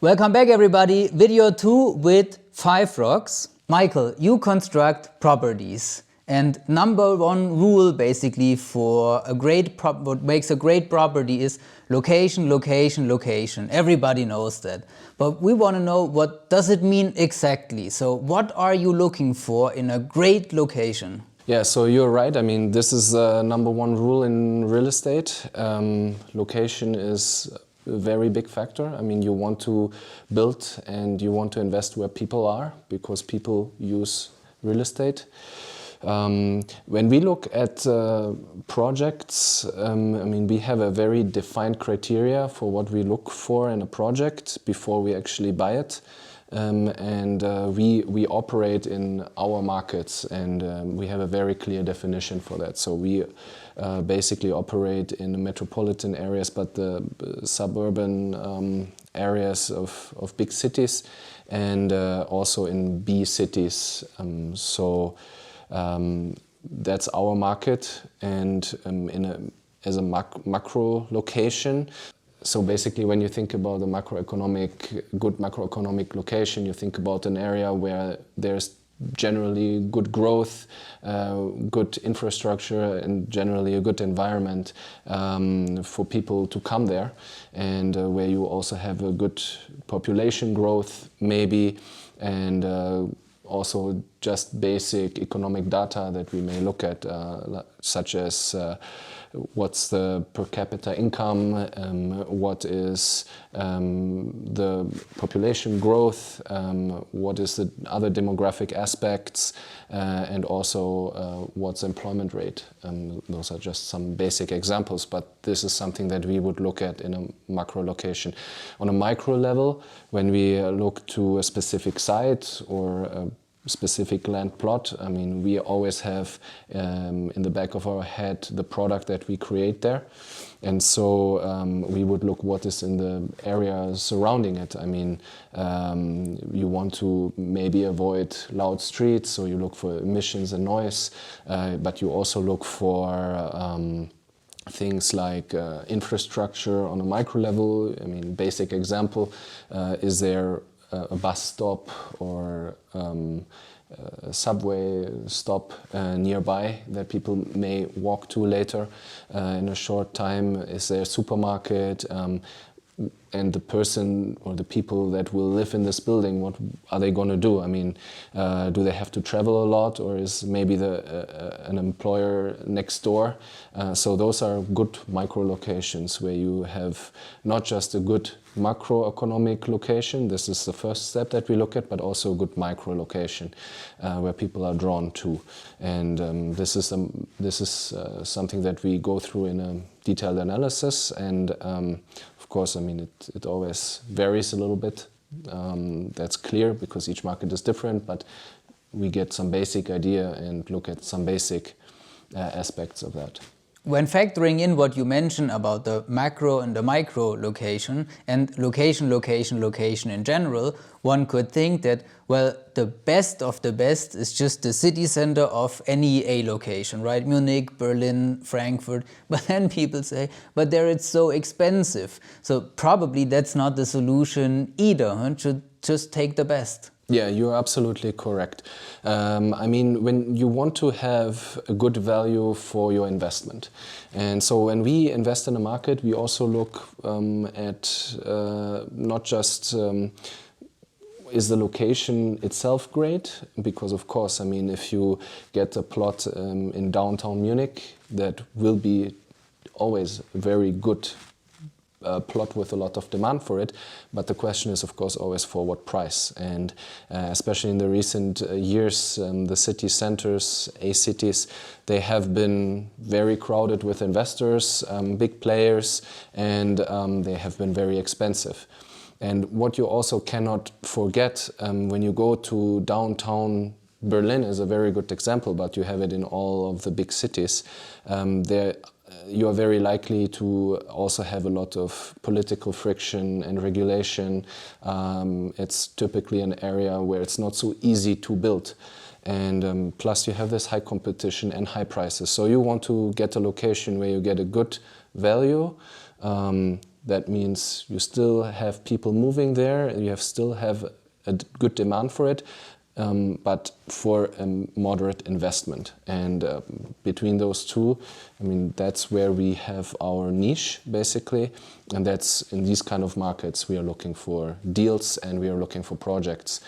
Welcome back everybody, video 2 with FiveRocks. Michael, you construct properties, and number one rule basically for what makes a great property is location, location, location. Everybody knows that. But we want to know, what does it mean exactly? So what are you looking for in a great location? Yeah, so you're right. I mean, this is number one rule in real estate. Location is a very big factor. I mean, you want to build and you want to invest where people are, because people use real estate. When we look at projects, I mean, we have a very defined criteria for what we look for in a project before we actually buy it. We operate in our markets, and we have a very clear definition for that. So we basically operate in the metropolitan areas, but the suburban areas of big cities, and also in B cities. That's our market, and as a macro location. So basically, when you think about a good macroeconomic location, you think about an area where there's generally good growth, good infrastructure, and generally a good environment for people to come there, and where you also have a good population growth, maybe, and also just basic economic data that we may look at, such as what's the per capita income, what is the population growth, what is the other demographic aspects, and also what's employment rate. Those are just some basic examples, but this is something that we would look at in a macro location. On a micro level, when we look to a specific site or a specific land plot, I mean, we always have in the back of our head the product that we create there. And so we would look what is in the area surrounding it. I mean, you want to maybe avoid loud streets, so you look for emissions and noise, but you also look for things like infrastructure on a micro level. I mean, basic example, is there a bus stop or a subway stop nearby that people may walk to later in a short time? Is there a supermarket? And the person or the people that will live in this building, what are they going to do? I mean, do they have to travel a lot, or is maybe an employer next door? So those are good micro locations where you have not just a good macroeconomic location, this is the first step that we look at, but also a good micro location where people are drawn to. And this is something that we go through in a detailed analysis, and of course, I mean, it always varies a little bit. That's clear, because each market is different, but we get some basic idea and look at some basic aspects of that. When factoring in what you mentioned about the macro and the micro location, and location, location, location in general, one could think that, well, the best of the best is just the city center of any A location, right? Munich, Berlin, Frankfurt. But then people say, but there it's so expensive. So probably that's not the solution either, huh? Should just take the best. Yeah, you're absolutely correct. I mean, when you want to have a good value for your investment, and so when we invest in a market, we also look at not just is the location itself great, because of course, I mean, if you get a plot in downtown Munich, that will be always very good plot with a lot of demand for it, but the question is of course always for what price. And especially in the recent years, the city centers, cities, they have been very crowded with investors, big players, and they have been very expensive. And what you also cannot forget, when you go to downtown Berlin is a very good example, but you have it in all of the big cities. You are very likely to also have a lot of political friction and regulation. It's typically an area where it's not so easy to build. And plus you have this high competition and high prices. So you want to get a location where you get a good value, That means you still have people moving there, and you still have a good demand for it, but for a moderate investment. And between those two, I mean, that's where we have our niche, basically. And that's in these kind of markets we are looking for deals, and we are looking for projects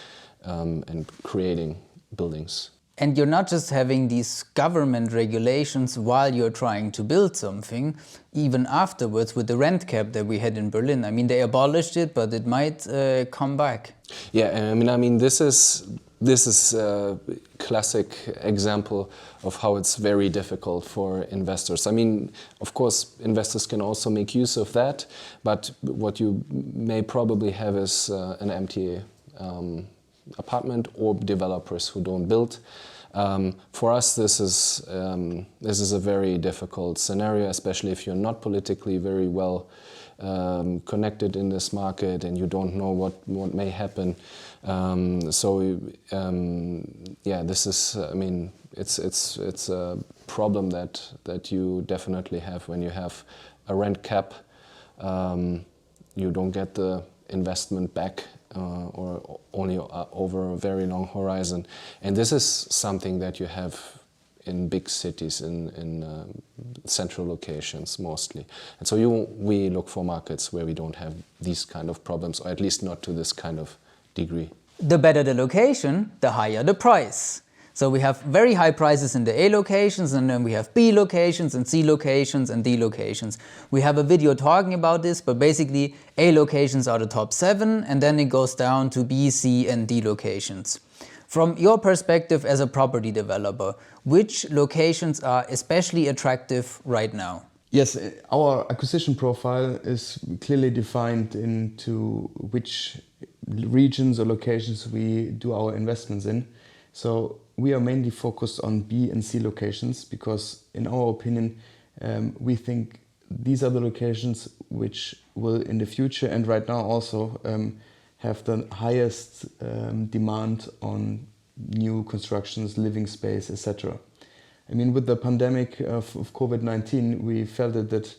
and creating buildings. And you're not just having these government regulations while you're trying to build something, even afterwards with the rent cap that we had in Berlin. I mean, they abolished it, but it might come back. Yeah, I mean, this is a classic example of how it's very difficult for investors. I mean, of course, investors can also make use of that, but what you may probably have is an empty apartment or developers who don't build. For us, this is a very difficult scenario, especially if you're not politically very well connected in this market and you don't know what may happen. Yeah, this is, I mean, it's a problem that you definitely have when you have a rent cap. You don't get the investment back or only over a very long horizon. And this is something that you have in big cities, in central locations mostly. And so we look for markets where we don't have these kind of problems, or at least not to this kind of degree. The better the location, the higher the price. So we have very high prices in the A locations, and then we have B locations and C locations and D locations. We have a video talking about this, but basically A locations are the top 7, and then it goes down to B, C and D locations. From your perspective as a property developer, which locations are especially attractive right now? Yes, our acquisition profile is clearly defined into which regions or locations we do our investments in. So we are mainly focused on B and C locations because, in our opinion, we think these are the locations which will in the future and right now also have the highest demand on new constructions, living space, etc. I mean, with the pandemic of COVID-19, we felt that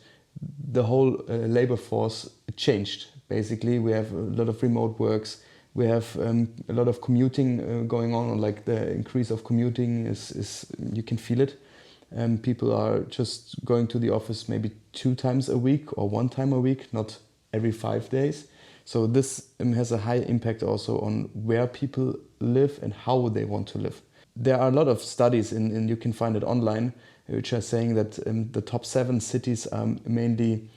the whole labor force changed. Basically, we have a lot of remote works. We have a lot of commuting going on, like the increase of commuting is you can feel it. People are just going to the office maybe 2 times a week or 1 time a week, not every 5 days. So this has a high impact also on where people live and how they want to live. There are a lot of studies, and you can find it online, which are saying that the top 7 cities are mainly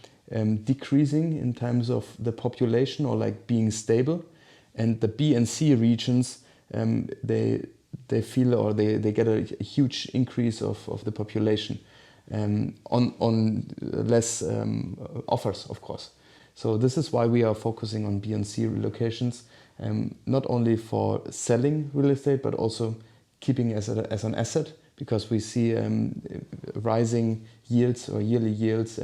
decreasing in terms of the population or like being stable. And the B and C regions, they feel or they get a huge increase of the population on less offers, of course. So this is why we are focusing on B and C locations, not only for selling real estate, but also keeping as an asset, because we see rising yields or yearly yields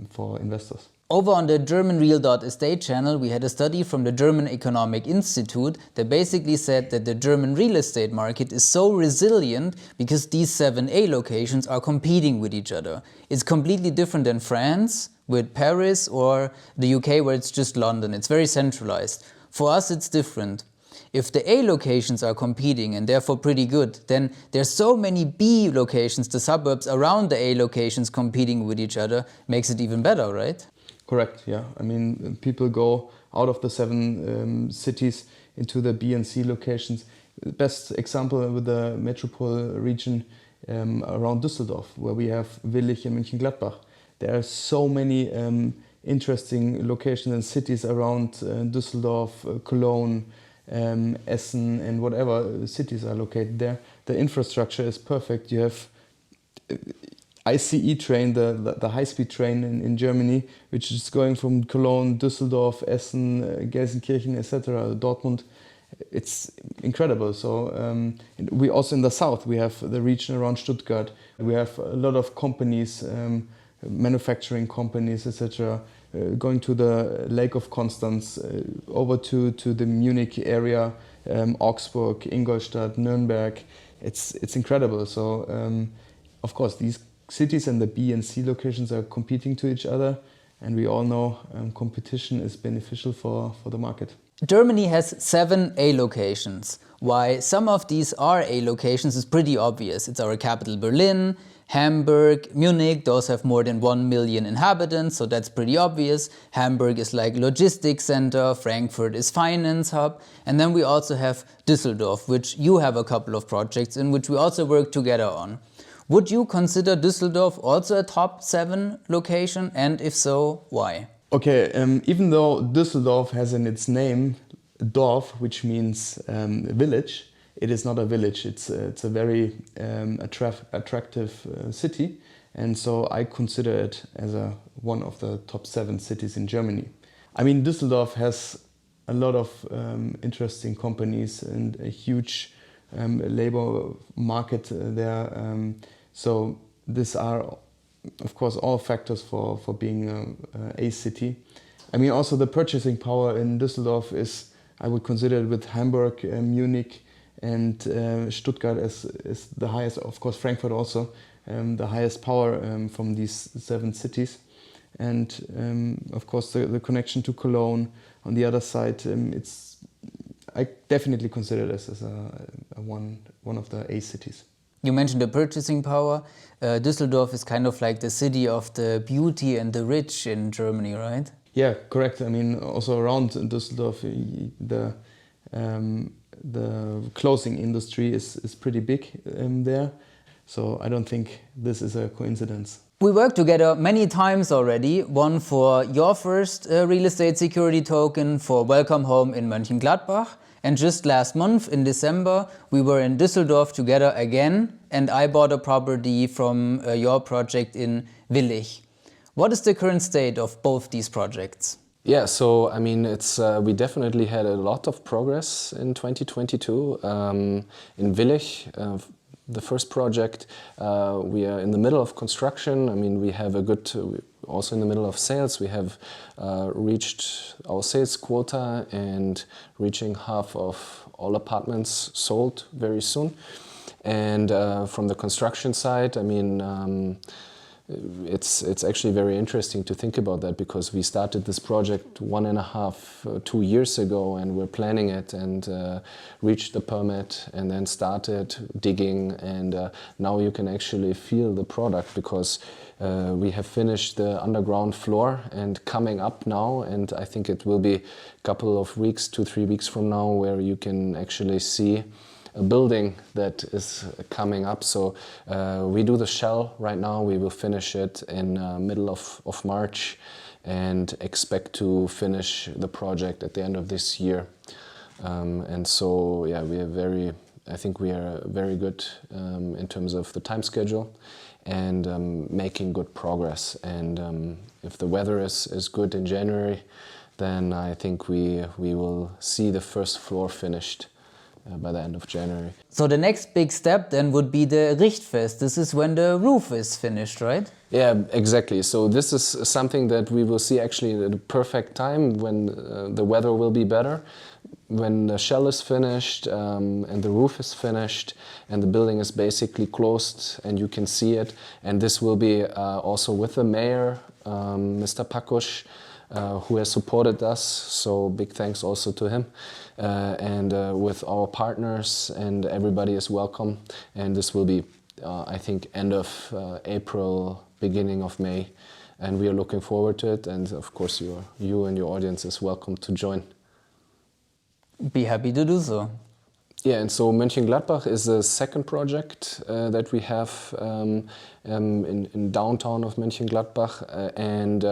for investors. Over on the GermanReal.Estate channel, we had a study from the German Economic Institute that basically said that the German real estate market is so resilient because these 7 A locations are competing with each other. It's completely different than France with Paris or the UK where it's just London. It's very centralized. For us, it's different. If the A locations are competing and therefore pretty good, then there's so many B locations, the suburbs around the A locations competing with each other, makes it even better, right? Correct, yeah. I mean, people go out of the 7 cities into the B and C locations. The best example with the metropole region around Düsseldorf, where we have Willich and Mönchengladbach. There are so many interesting locations and cities around Düsseldorf, Cologne, Essen and whatever cities are located there. The infrastructure is perfect. You have ICE train, the high-speed train in Germany, which is going from Cologne, Düsseldorf, Essen, Gelsenkirchen, etc., Dortmund. It's incredible. So we also in the south, we have the region around Stuttgart. We have a lot of companies, manufacturing companies, etc., going to the Lake of Constance, over to the Munich area, Augsburg, Ingolstadt, Nuremberg. It's incredible. So of course these cities and the B and C locations are competing to each other. And we all know competition is beneficial for the market. Germany has 7 A locations. Why some of these are A locations is pretty obvious. It's our capital Berlin, Hamburg, Munich, those have more than 1 million inhabitants, so that's pretty obvious. Hamburg is like logistics center, Frankfurt is finance hub, and then we also have Düsseldorf, which you have a couple of projects in which we also work together on. Would you consider Düsseldorf also a top 7 location, and if so, why? Okay, even though Düsseldorf has in its name Dorf, which means village, it is not a village. It's a very attractive city, and so I consider it as one of the top 7 cities in Germany. I mean, Düsseldorf has a lot of interesting companies and a huge labor market there. So these are, of course, all factors for being a city. I mean, also the purchasing power in Düsseldorf is, I would consider it with Hamburg, Munich, and Stuttgart is the highest, of course Frankfurt also, the highest power from these 7 cities. And of course the connection to Cologne on the other side, I definitely consider this as one of the A cities. You mentioned the purchasing power. Düsseldorf is kind of like the city of the beauty and the rich in Germany, right? Yeah, correct. I mean, also around Düsseldorf, the clothing industry is pretty big there. So I don't think this is a coincidence. We worked together many times already, one for your first real estate security token for Welcome Home in Mönchengladbach. And just last month in December, we were in Düsseldorf together again, and I bought a property from your project in Willich. What is the current state of both these projects? Yeah, so I mean, we definitely had a lot of progress in 2022. In Willich, the first project, we are in the middle of construction. I mean, we have also in the middle of sales. We have reached our sales quota and reaching half of all apartments sold very soon. And from the construction side, I mean, it's actually very interesting to think about that, because we started this project 1.5, 2 years ago, and we're planning it and reached the permit and then started digging, and now you can actually feel the product, because we have finished the underground floor and coming up now, and I think it will be a couple of weeks, 2-3 weeks from now, where you can actually see a building that is coming up. So we do the shell right now. We will finish it in middle of March and expect to finish the project at the end of this year. And so yeah, I think we are very good in terms of the time schedule and making good progress. And if the weather is good in January, then I think we will see the first floor finished by the end of January. So the next big step then would be the Richtfest. This is when the roof is finished, right? Yeah, exactly. So this is something that we will see actually at the perfect time, when the weather will be better, when the shell is finished and the roof is finished and the building is basically closed and you can see it. And this will be also with the mayor, Mr. Pakusch, who has supported us, so big thanks also to him, and with our partners, and everybody is welcome. And this will be, I think, end of April, beginning of May, and we are looking forward to it. And of course, you and your audience is welcome to join. Be happy to do so. Yeah, and so Mönchengladbach is the second project that we have in downtown of Mönchengladbach, and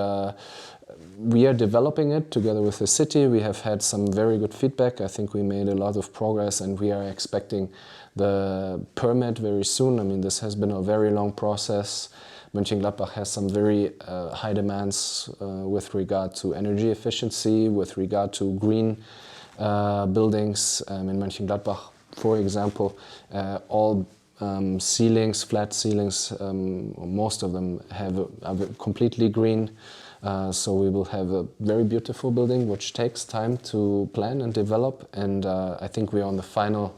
we are developing it together with the city. We have had some very good feedback. I think we made a lot of progress, and we are expecting the permit very soon. I mean, this has been a very long process. Mönchengladbach has some very high demands with regard to energy efficiency, with regard to green buildings. In Mönchengladbach, for example, all ceilings, flat ceilings, most of them are completely green. So we will have a very beautiful building, which takes time to plan and develop. And I think we are on the final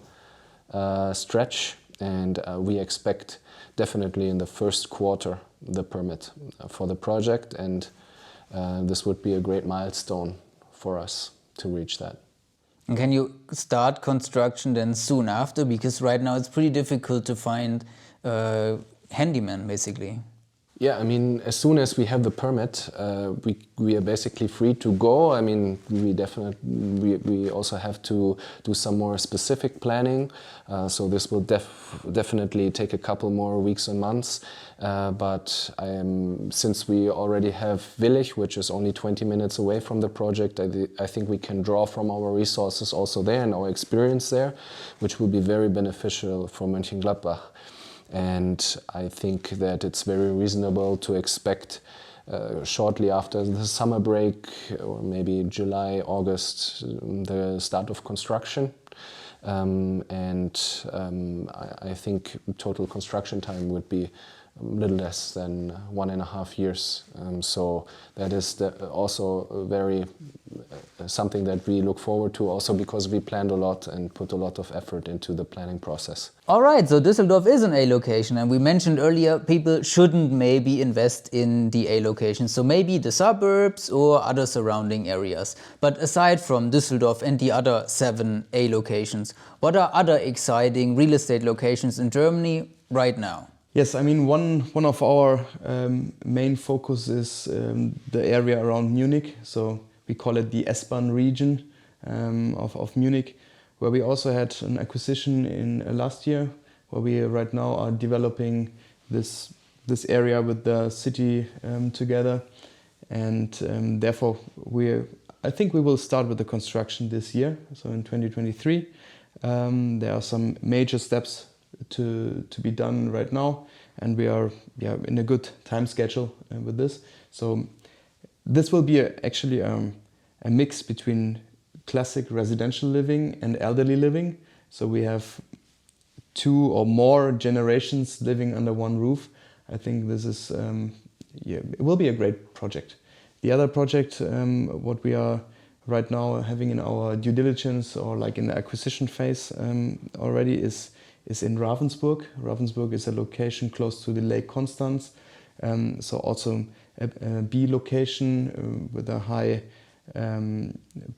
stretch, and we expect definitely in the first quarter the permit for the project. And this would be a great milestone for us to reach that. And can you start construction then soon after? Because right now it's pretty difficult to find handyman, basically. Yeah, I mean, as soon as we have the permit, we are basically free to go. I mean, we also have to do some more specific planning. So this will definitely take a couple more weeks and months. But since we already have Willich, which is only 20 minutes away from the project, I think we can draw from our resources also there and our experience there, which will be very beneficial for Mönchengladbach. And I think that it's very reasonable to expect shortly after the summer break, or maybe July, August, the start of construction. I think total construction time would be a little less than 1.5 years. So that is also very something that we look forward to, also because we planned a lot and put a lot of effort into the planning process. All right, so Düsseldorf is an A location, and we mentioned earlier people shouldn't maybe invest in the A location, so maybe the suburbs or other surrounding areas. But aside from Düsseldorf and the other 7 A locations, what are other exciting real estate locations in Germany right now? Yes, I mean, one of our main focus is the area around Munich. So we call it the S-Bahn region of Munich, where we also had an acquisition in last year, where we right now are developing this area with the city together. And therefore, I think we will start with the construction this year, so in 2023. There are some major steps to be done right now, and we are in a good time schedule with this. So this will be actually a mix between classic residential living and elderly living. So we have 2 or more generations living under one roof. I think this is it will be a great project. The other project, what we are right now having in our due diligence or like in the acquisition phase already is in Ravensburg. Ravensburg is a location close to the Lake Constance, so also a B location with a high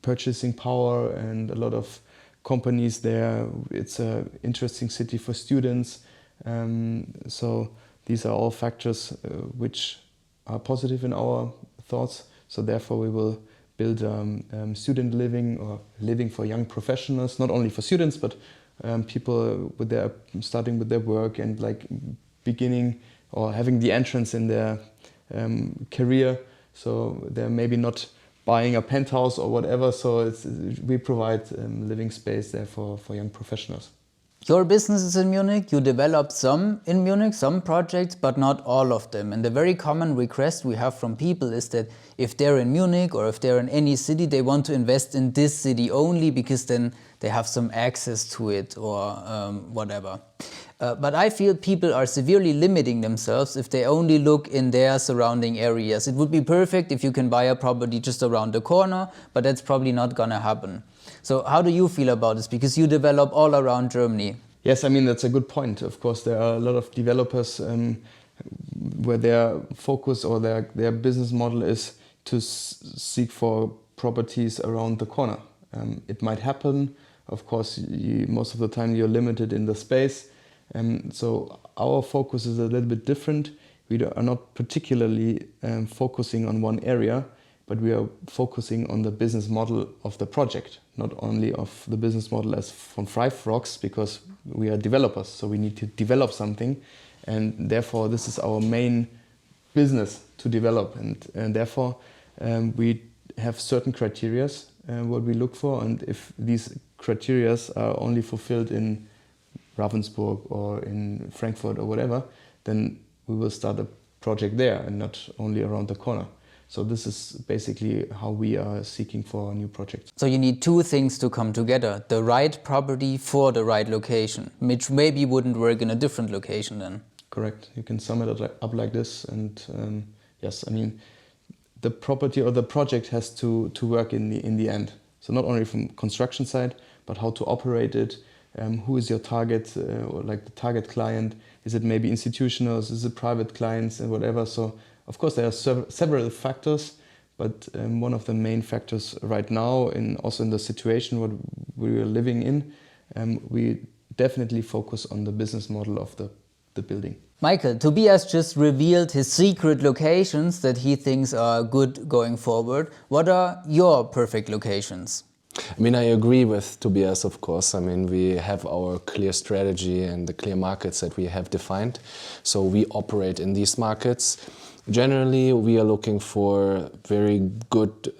purchasing power and a lot of companies there. It's an interesting city for students. So these are all factors which are positive in our thoughts. So therefore we will build student living or living for young professionals, not only for students, but people starting with their work and like beginning or having the entrance in their career. So they're maybe not buying a penthouse or whatever. So we provide living space there for young professionals. Your business is in Munich, you develop some in Munich, some projects, but not all of them. And the very common request we have from people is that if they're in Munich or if they're in any city, they want to invest in this city only because then they have some access to it or whatever. But I feel people are severely limiting themselves if they only look in their surrounding areas. It would be perfect if you can buy a property just around the corner, but that's probably not gonna happen. So how do you feel about this? Because you develop all around Germany. Yes, I mean, that's a good point. Of course, there are a lot of developers where their focus or their business model is to seek for properties around the corner. It might happen. Of course, most of the time you're limited in the space. So our focus is a little bit different. We are not particularly focusing on one area, but we are focusing on the business model of the project, not only of the business model as from FiveRocks, because we are developers, so we need to develop something, and therefore this is our main business to develop, and therefore we have certain criteria what we look for, and if these criteria are only fulfilled in Ravensburg or in Frankfurt or whatever, then we will start a project there and not only around the corner. So this is basically how we are seeking for new projects. So you need 2 things to come together: the right property for the right location, which maybe wouldn't work in a different location then. Correct. You can sum it up like this. And yes, I mean, the property or the project has to work in the end. So not only from construction side, but how to operate it. Who is your target, or like the target client? Is it maybe institutionals? Is it private clients and whatever? So of course there are several factors, But one of the main factors right now, also in the situation what we are living in, we definitely focus on the business model of the building. Michael, Tobias just revealed his secret locations that he thinks are good going forward. What are your perfect locations? I mean, I agree with Tobias, of course. I mean, we have our clear strategy and the clear markets that we have defined. So we operate in these markets. Generally, we are looking for very good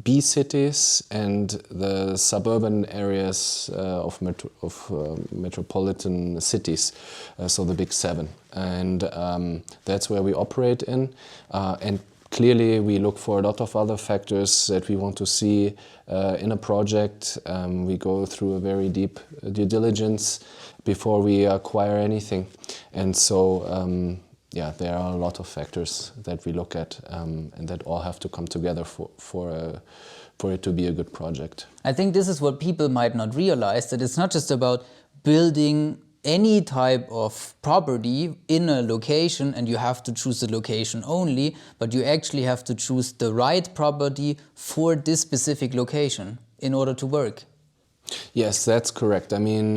B cities and the suburban areas of metropolitan cities, so the big seven. And that's where we operate in. And clearly, we look for a lot of other factors that we want to see in a project. We go through a very deep due diligence before we acquire anything. And so, yeah, there are a lot of factors that we look at and that all have to come together for it to be a good project. I think this is what people might not realize, that it's not just about building any type of property in a location and you have to choose the location only, but you actually have to choose the right property for this specific location in order to work. Yes, that's correct. I mean,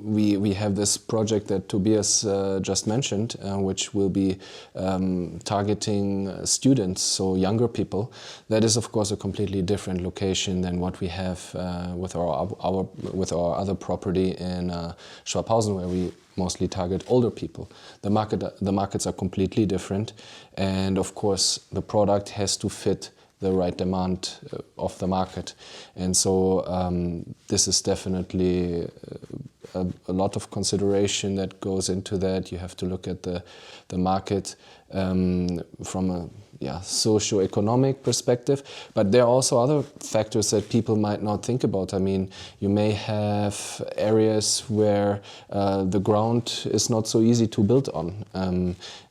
we have this project that Tobias just mentioned, which will be targeting students, so younger people. That is, of course, a completely different location than what we have with our other property in Schwabhausen, where we mostly target older people. The markets are completely different, and of course, the product has to fit the right demand of the market. And so this is definitely a lot of consideration that goes into that. You have to look at the market from a socio-economic perspective, but there are also other factors that people might not think about. I mean, you may have areas where the ground is not so easy to build on.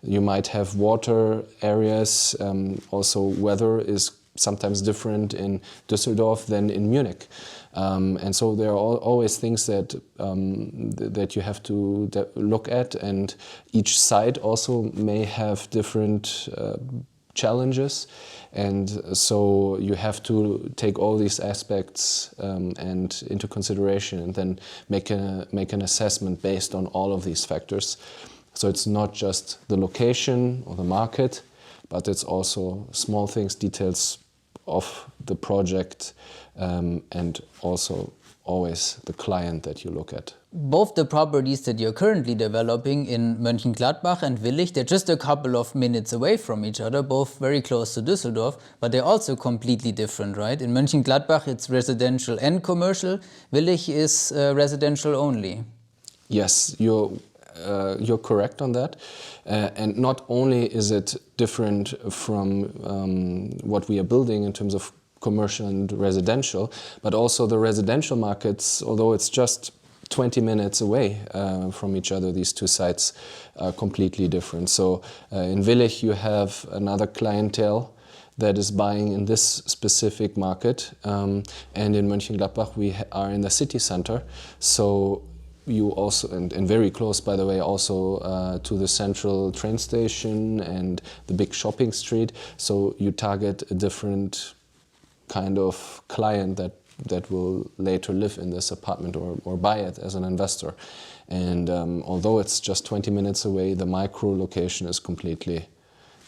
You might have water areas, also weather is sometimes different in Düsseldorf than in Munich. And so there are always things that you have to look at, and each site also may have different challenges, and so you have to take all these aspects and into consideration, and then make an assessment based on all of these factors. So it's not just the location or the market, but it's also small things, details of the project, and also always the client that you look at. Both the properties that you're currently developing in Mönchengladbach and Willich, they're just a couple of minutes away from each other, both very close to Düsseldorf, but they're also completely different, right? In Mönchengladbach it's residential and commercial, Willich is residential only. Yes, you're correct on that. And not only is it different from what we are building in terms of commercial and residential, but also the residential markets, although it's just 20 minutes away from each other, these two sites are completely different. So in Willich you have another clientele that is buying in this specific market, and in Mönchengladbach we are in the city center. So you also, and very close, by the way, also to the central train station and the big shopping street. So you target a different kind of client that will later live in this apartment or buy it as an investor. And although it's just 20 minutes away, the micro location is completely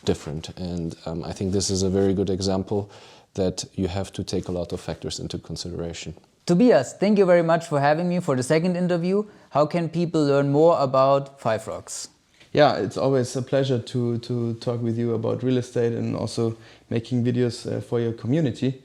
different. And I think this is a very good example that you have to take a lot of factors into consideration. Tobias, thank you very much for having me for the second interview. How can people learn more about FiveRocks? Yeah, it's always a pleasure to talk with you about real estate and also making videos for your community.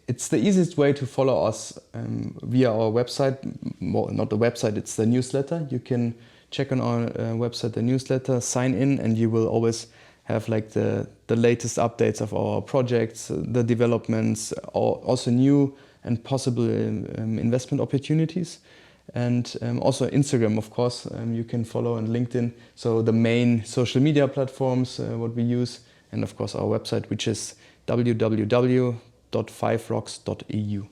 It's the easiest way to follow us via our website. Well, not the website, it's the newsletter. You can check on our website the newsletter, sign in, and you will always have like the latest updates of our projects, the developments, also new and possible investment opportunities. And also Instagram, of course, you can follow, and LinkedIn. So the main social media platforms, what we use, and of course our website, which is www.fiverocks.eu.